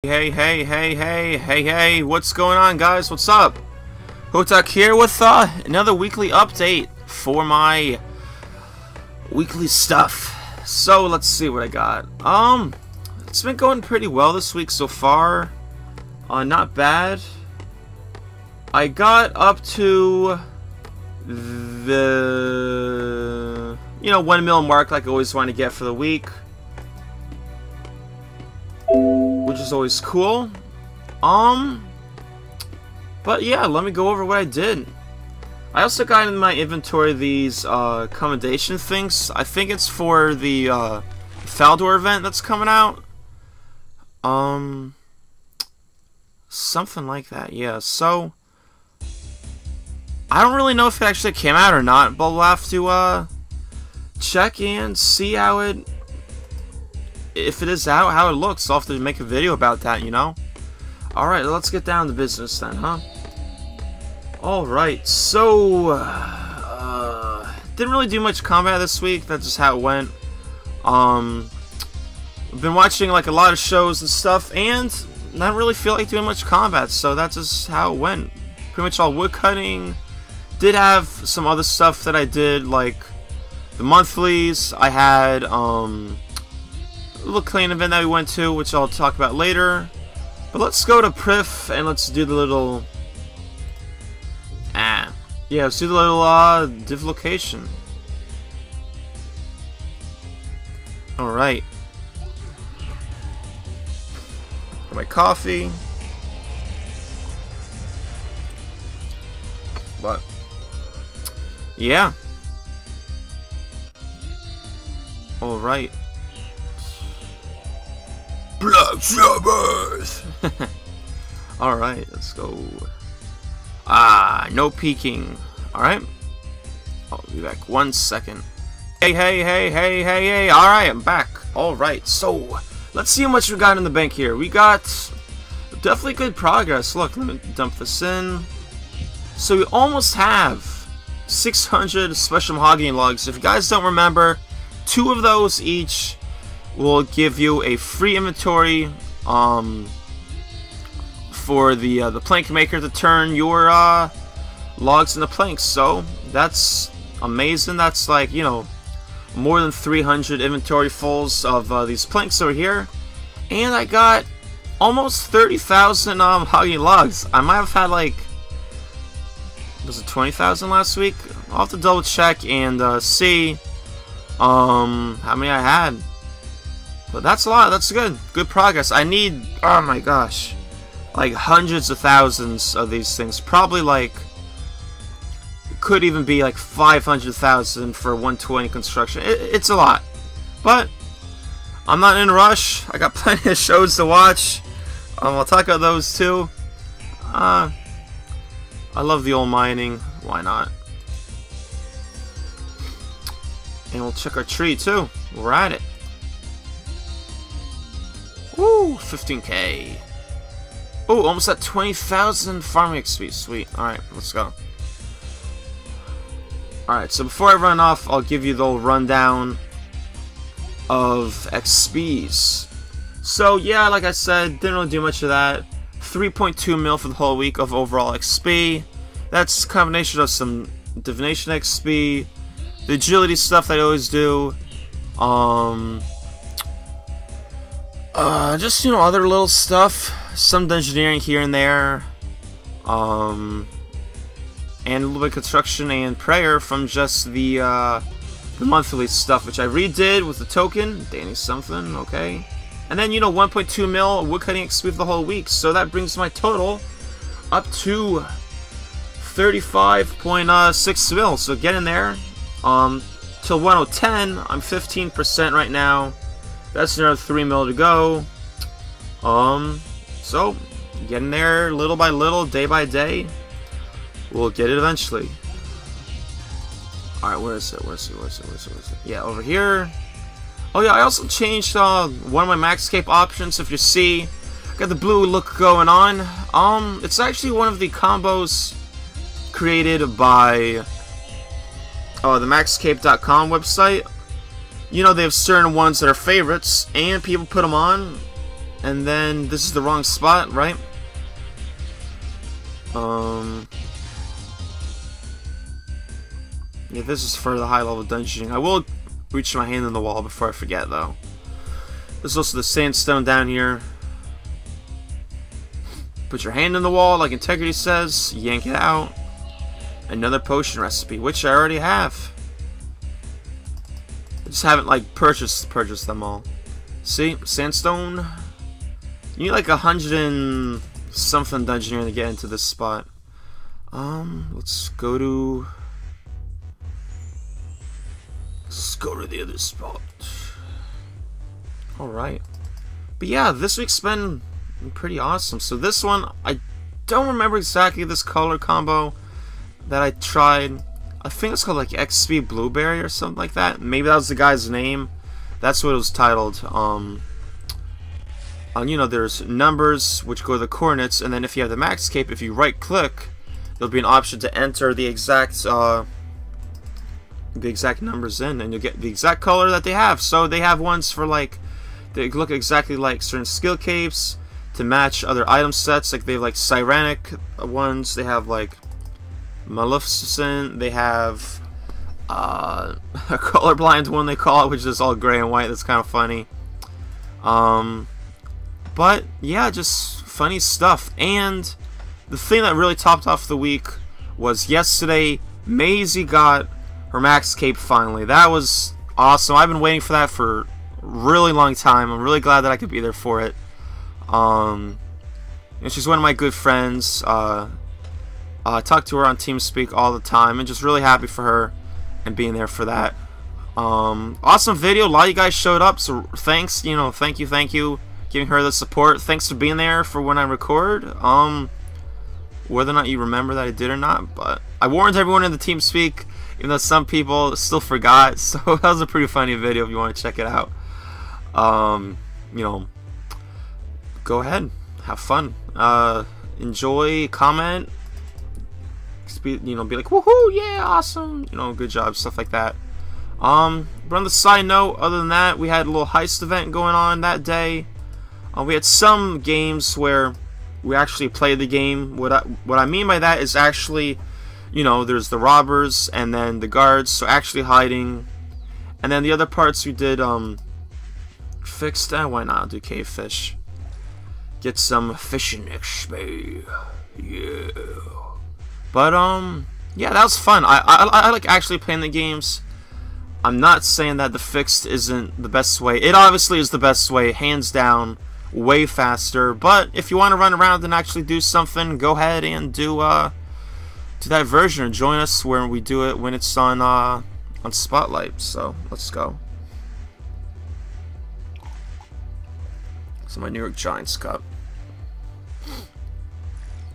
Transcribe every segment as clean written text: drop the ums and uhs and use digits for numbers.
Hey, what's going on, guys? What's up? Hotak here with another weekly update for my weekly stuff. So, let's see what I got. It's been going pretty well this week so far. Not bad. I got up to the 1 mil mark like I always want to get for the week, which is always cool. But yeah, let me go over what I did. I also got in my inventory these commendation things. I think it's for the Faldor event that's coming out. Something like that, yeah. So I don't really know if it actually came out or not, but we'll have to check and see how it, if it is out, how it looks. I'll have to make a video about that, you know? Alright, let's get down to business then, huh? Alright, so didn't really do much combat this week. That's just how it went. I've been watching like a lot of shows and stuff, and not really feel like doing much combat, so that's just how it went. Pretty much all wood cutting. Did have some other stuff that I did, like the monthlies. I had a little clean event that we went to, which I'll talk about later. But let's go to Prif and let's do the little let's do the little dislocation. Alright. Got my coffee. But yeah. Alright. Black Sabbath! Alright, let's go. No peeking. Alright. I'll be back 1 second. Hey. Alright, I'm back. Alright, so let's see how much we got in the bank here. We got definitely good progress. Look, let me dump this in. So we almost have 600 special mahogany logs. If you guys don't remember, 2 of those each will give you a free inventory for the plank maker to turn your logs into planks. So that's amazing. That's like, more than 300 inventory fulls of these planks over here, and I got almost 30,000 mahogany logs. I might have had like, was it 20,000 last week? I'll have to double check and see how many I had. But that's a lot. That's good progress. I need, oh my gosh, like hundreds of thousands of these things. Probably like, could even be like 500,000 for 120 construction. It's a lot, but I'm not in a rush. I got plenty of shows to watch. I'll talk about those too. I love the old mining. Why not? And we'll check our tree too. We're at it. Woo! 15k. Oh, almost at 20,000 farming XP. Sweet. Alright, let's go. Alright, so before I run off, I'll give you the whole rundown of XPs. So, yeah, like I said, didn't really do much of that. 3.2 mil for the whole week of overall XP. That's a combination of some divination XP, the agility stuff that I always do, just other little stuff, some engineering here and there, and a little bit of construction and prayer from just the monthly stuff, which I redid with the token. Danny something, okay. And then 1.2 mil woodcutting XP for the whole week, so that brings my total up to 35.6 mil. So get in there. Till 1010, I'm 15% right now. That's another 3 mil to go. So get in there little by little, day by day. We'll get it eventually. Alright, where is it? Yeah, over here. Oh yeah, I also changed one of my maxscape options. If you see, got the blue look going on. It's actually one of the combos created by the maxscape.com website. They have certain ones that are favorites, and people put them on. And then this is the wrong spot, right? Yeah, this is for the high level dungeoning. I will reach my hand in the wall before I forget, though. There's also the sandstone down here. Put your hand in the wall, like Integrity says. Yank it out. Another potion recipe, which I already have. I just haven't like purchased them all. See, sandstone. You need like 100 and something dungeoneering to get into this spot. Let's go to the other spot. Alright. But yeah, this week's been pretty awesome. So this one, I don't remember exactly this color combo that I tried. I think it's called like XP Blueberry or something like that. Maybe that was the guy's name. That's what it was titled. You know, there's numbers which go to the coordinates, and then if you have the max cape, if you right click, there'll be an option to enter the exact numbers in, and you'll get the exact color that they have. So they have ones for like, they look exactly like certain skill capes to match other item sets. Like they have like Cyranic ones, they have like Maleficent, they have a colorblind one they call it, which is all gray and white. That's kind of funny. But yeah, just funny stuff. And the thing that really topped off the week was yesterday, Maisie got her max cape finally. That was awesome. I've been waiting for that for a really long time. I'm really glad that I could be there for it. And she's one of my good friends. I talk to her on TeamSpeak all the time, and just really happy for her and being there for that. Awesome video. A lot of you guys showed up, so thanks. You know, thank you, giving her the support. Thanks for being there for when I record. Whether or not you remember that I did or not, but I warned everyone in the TeamSpeak, even though some people still forgot. So that was a pretty funny video if you want to check it out. You know, go ahead, have fun, enjoy, comment. You know, be like, woohoo, yeah, awesome, you know, good job, stuff like that. But on the side note, other than that, we had a little heist event going on that day. We had some games where we actually played the game. What I mean by that is actually, you know, there's the robbers and then the guards, so actually hiding. And then the other parts we did, fixed, why not do cave fish? Get some fishing XP, yeah. But yeah, that was fun. I like actually playing the games. I'm not saying that the fixed isn't the best way. It obviously is the best way, hands down, way faster. But if you want to run around and actually do something, go ahead and do that version, or join us where we do it when it's on Spotlight. So let's go. So my New York Giants cup.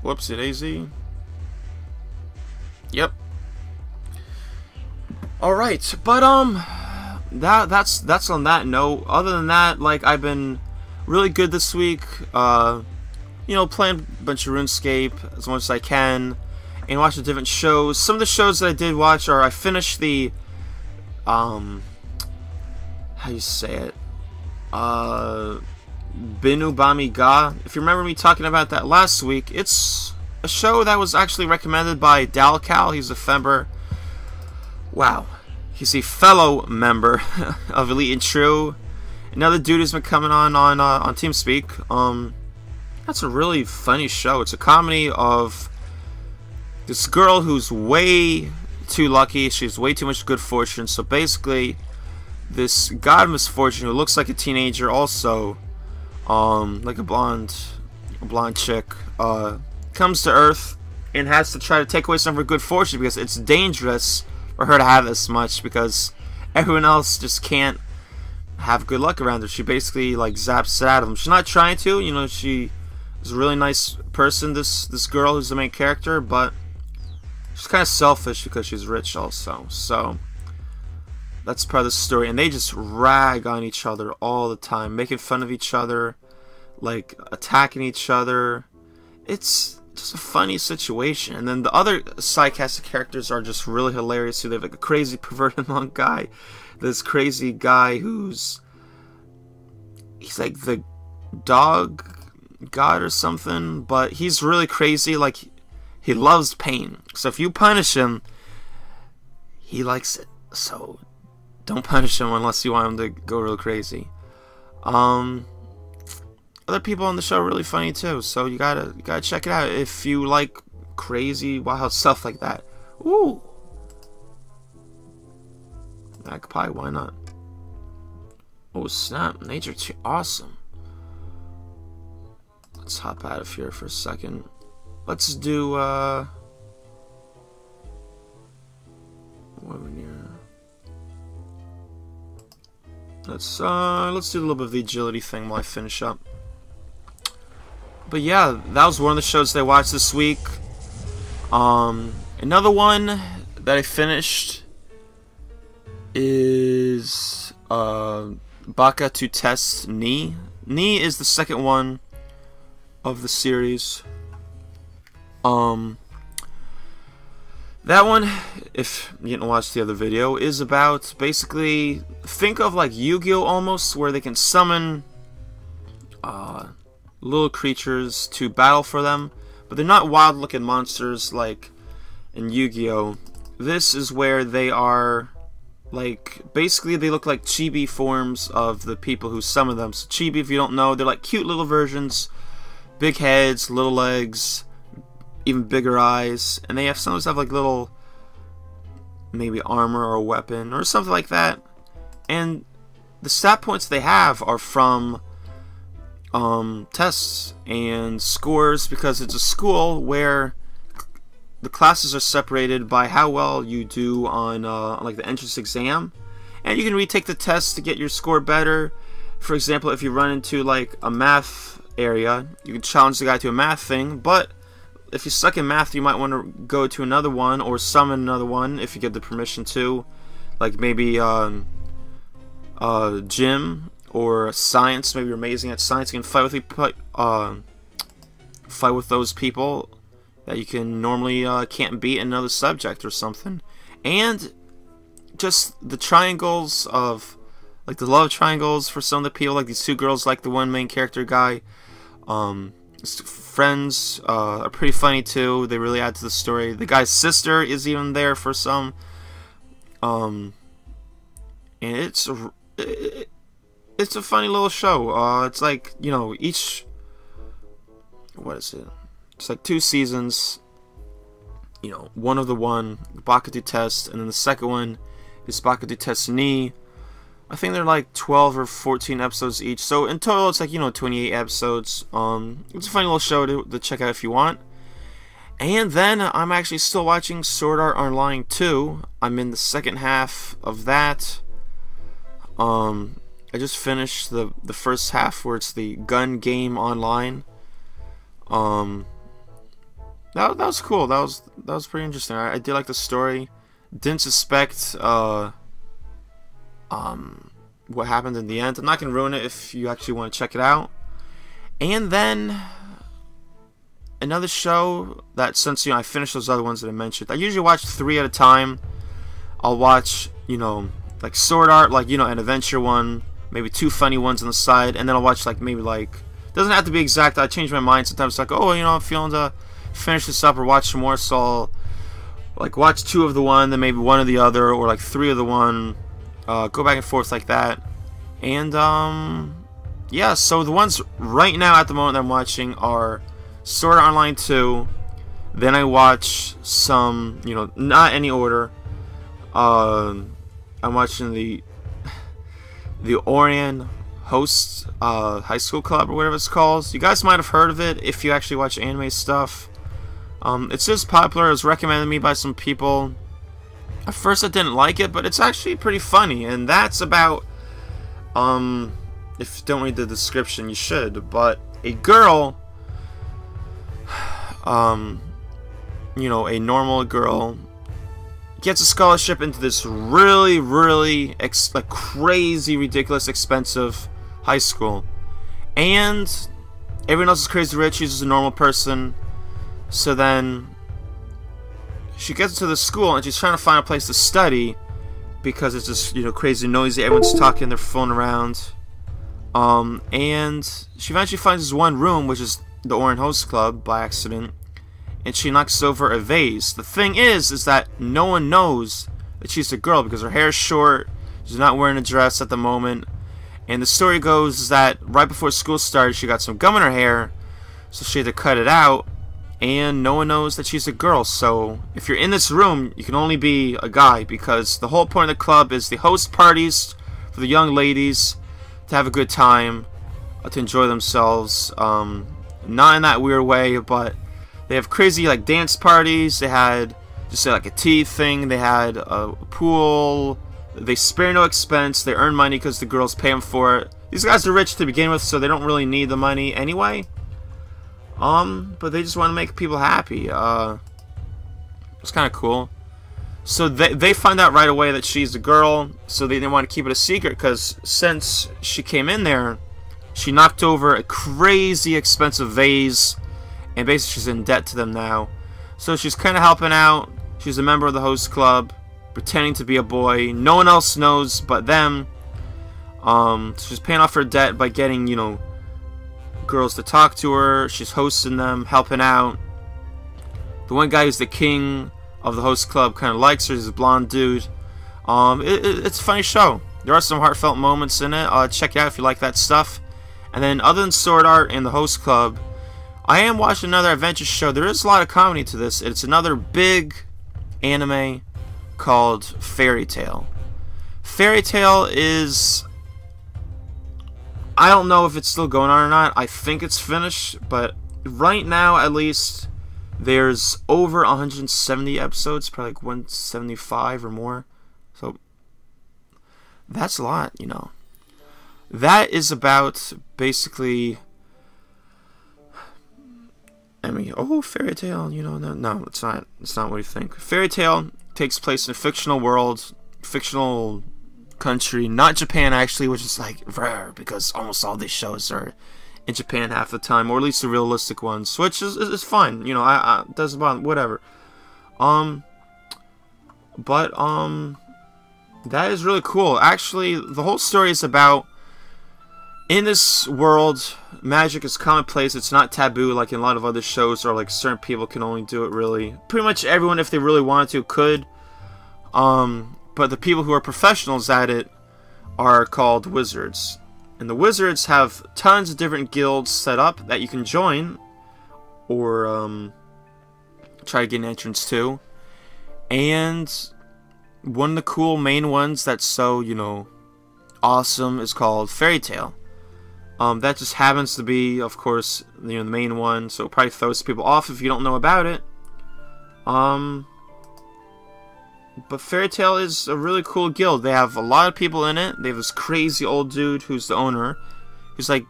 Whoopsie daisy. Yep. Alright, but that's on that note. Other than that, like, I've been really good this week. You know, playing a bunch of RuneScape as much as I can, and watching different shows. Some of the shows that I did watch are, I finished the how you say it? Binu Bami Ga. If you remember me talking about that last week, it's a show that was actually recommended by Dalcal. He's a member. Wow, he's a fellow member of Elite and True. Another dude who's been coming on TeamSpeak. That's a really funny show. It's a comedy of this girl who's way too lucky. She has way too much good fortune. So basically, this god misfortune who looks like a teenager, also, like a blonde chick, comes to Earth and has to try to take away some of her good fortune because it's dangerous for her to have this much, because everyone else just can't have good luck around her. She basically like zaps it out of them. She's not trying to, you know, she is a really nice person, this girl who's the main character, but she's kind of selfish because she's rich also. So that's part of the story, and they just rag on each other all the time, making fun of each other, like attacking each other. It's just a funny situation. And then the other sidecasted characters are just really hilarious too. They have like a crazy perverted monk guy, this crazy guy he's like the dog god or something, but he's really crazy. Like, he loves pain. So if you punish him, he likes it. So don't punish him unless you want him to go real crazy. Other people on the show are really funny too, so you gotta check it out if you like crazy, wild stuff like that. Ooh, magpie, why not? Oh snap, nature too awesome. Let's hop out of here for a second. Let's do what are we near? Let's do a little bit of the agility thing while I finish up. But yeah, that was one of the shows that I watched this week. Another one that I finished is Baka to Test Ni. Ni is the second one of the series. That one, if you didn't watch the other video, is about basically, think of like Yu-Gi-Oh! Almost, where they can summon little creatures to battle for them, but they're not wild looking monsters like in Yu-Gi-Oh! This is where they are like, basically they look like chibi forms of the people who summon them. So chibi, if you don't know, they're like cute little versions, big heads, little legs, even bigger eyes, and they sometimes have like little maybe armor or a weapon or something like that. And the stat points they have are from tests and scores, because it's a school where the classes are separated by how well you do on like the entrance exam, and you can retake the test to get your score better. For example, if you run into like a math area, you can challenge the guy to a math thing, but if you suck in math, you might want to go to another one or summon another one if you get the permission to, like maybe gym or science. Maybe you're amazing at science, you can fight with those people that you can normally can't beat in another subject or something. And just the triangles of, like the love triangles for some of the people, like these two girls, like the one main character guy. Friends are pretty funny too. They really add to the story. The guy's sister is even there for some. And it's a funny little show. It's like, you know, what is it? It's like 2 seasons. You know, one of the Bakutu Test, and then the second one is Bakutu Test Ni. I think they're like 12 or 14 episodes each. So in total, it's like, you know, 28 episodes. It's a funny little show to check out if you want. And then I'm actually still watching Sword Art Online 2. I'm in the second half of that. I just finished the first half where it's the gun game online. That was cool. That was pretty interesting. I did like the story. Didn't suspect what happened in the end. I'm not gonna ruin it if you actually want to check it out. And then another show that, since, you know, I finished those other ones that I mentioned, I usually watch 3 at a time. I'll watch, you know, like Sword Art, like, you know, an adventure one, maybe 2 funny ones on the side, and then I'll watch like maybe like, doesn't have to be exact. I change my mind sometimes. Like, oh, you know, I'm feeling to finish this up or watch some more, so I'll like watch 2 of the one, then maybe 1 of the other, or like 3 of the one. Go back and forth like that. And yeah, so the ones right now at the moment that I'm watching are Sword Art Online 2. Then I watch some, you know, not any order. I'm watching the Orion Host High School Club, or whatever it's called. You guys might have heard of it if you actually watch anime stuff. It's just popular. It was recommended to me by some people. At first I didn't like it, but it's actually pretty funny, and that's about, if you don't read the description, you should, but a girl, you know, a normal girl, gets a scholarship into this really, really, like, crazy, ridiculous, expensive high school, and everyone else is crazy rich, she's just a normal person. So then she gets to the school and she's trying to find a place to study because it's just, you know, crazy noisy. Everyone's talking their phone around. And she eventually finds this one room, which is the Orin Host Club, by accident, and she knocks over a vase. The thing is that no one knows that she's a girl because her hair is short, she's not wearing a dress at the moment, and the story goes is that right before school started, she got some gum in her hair, so she had to cut it out, and no one knows that she's a girl. So if you're in this room, you can only be a guy, because the whole point of the club is the host parties for the young ladies to have a good time, to enjoy themselves, not in that weird way, but they have crazy like dance parties. They had just like a tea thing, they had a pool, they spare no expense, they earn money because the girls pay them for it. These guys are rich to begin with, so they don't really need the money anyway, but they just want to make people happy. It's kind of cool. So they find out right away that she's a girl, so they didn't want to keep it a secret, because since she came in there, she knocked over a crazy expensive vase, and basically she's in debt to them now. So she's kind of helping out. She's a member of the host club, pretending to be a boy. No one else knows but them. She's paying off her debt by getting, you know, girls to talk to her. She's hosting them, helping out. The one guy who's the king of the host club kind of likes her. He's a blonde dude. It's a funny show. There are some heartfelt moments in it. Check it out if you like that stuff. And then other than Sword Art and the host club, I am watching another adventure show. There is a lot of comedy to this. It's another big anime called Fairy Tail. Fairy Tail is... I don't know if it's still going on or not. I think it's finished, but right now at least there's over 170 episodes, probably like 175 or more. So that's a lot, you know. That is about basically... I mean, oh, Fairy Tail, you know, no, it's not. It's not what you think. Fairy Tail takes place in a fictional world, fictional country, not Japan actually, which is like rare because almost all these shows are in Japan half the time, or at least the realistic ones, which is fine. You know, I doesn't bother, whatever. That is really cool. Actually, the whole story is about, in this world, magic is commonplace. It's not taboo like in a lot of other shows, or like certain people can only do it really. Pretty much everyone, if they really wanted to, could. But the people who are professionals at it are called wizards. And the wizards have tons of different guilds set up that you can join, or try to get an entrance to. And one of the cool main ones that's so, you know, awesome is called Fairy Tail. That just happens to be, of course, you know, the main one, so it probably throws people off if you don't know about it. But Fairy Tail is a really cool guild. They have a lot of people in it. They have this crazy old dude who's the owner. He's like,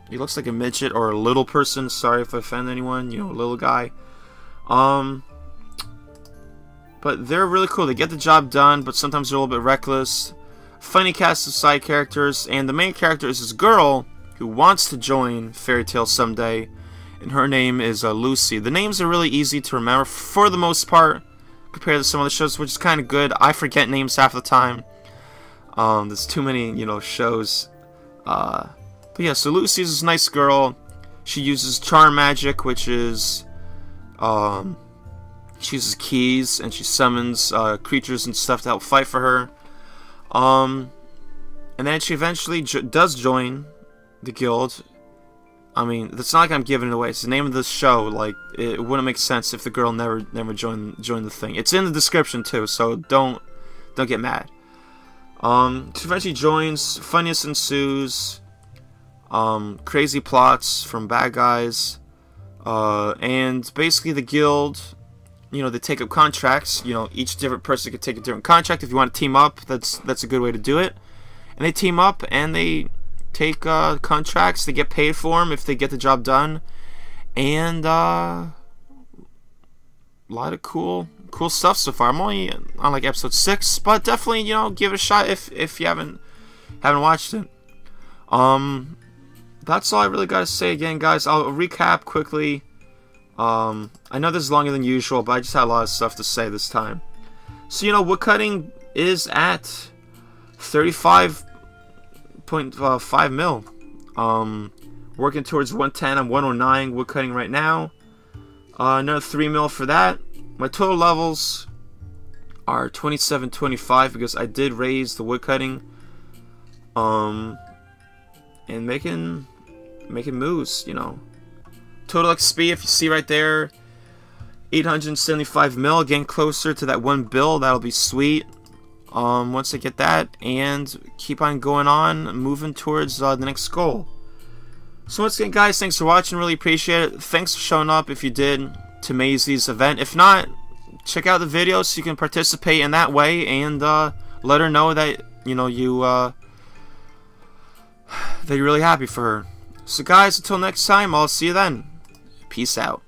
he looks like a midget or a little person. Sorry if I offend anyone, you know, a little guy. But they're really cool. They get the job done, but sometimes they're a little bit reckless. Funny cast of side characters, and the main character is this girl who wants to join Fairy Tail someday, and her name is Lucy. The names are really easy to remember for the most part, compared to some of the shows, which is kind of good. I forget names half the time. There's too many, you know, shows. But yeah, so Lucy's this nice girl. She uses charm magic, which is, she uses keys, and she summons creatures and stuff to help fight for her. And then she eventually does join the guild. I mean, it's not like I'm giving it away. It's the name of the show. Like, it wouldn't make sense if the girl never joined the thing. It's in the description too, so don't get mad. She eventually joins. Funniness ensues. Crazy plots from bad guys. And basically the guild, you know, they take up contracts. You know, each different person could take a different contract. If you want to team up, that's a good way to do it. And they team up and they take contracts. They get paid for them if they get the job done. And a lot of cool stuff so far. I'm only on like episode 6, but definitely, you know, give it a shot if you haven't watched it. That's all I really got to say. Again, guys, I'll recap quickly. I know this is longer than usual, but I just had a lot of stuff to say this time. So, you know, woodcutting is at 35 1.5 mil. Working towards 110. I'm 109 woodcutting right now. Another 3 mil for that. My total levels are 27.25 because I did raise the woodcutting. And making moves, you know. Total XP, if you see right there, 875 mil, getting closer to that 1 bill. That'll be sweet. Once I get that, and keep on going on, moving towards the next goal. So once again, guys, thanks for watching. Really appreciate it. Thanks for showing up if you did to Maisie's event. If not, check out the video so you can participate in that way, and let her know that that you're really happy for her. So guys, until next time, I'll see you then. Peace out.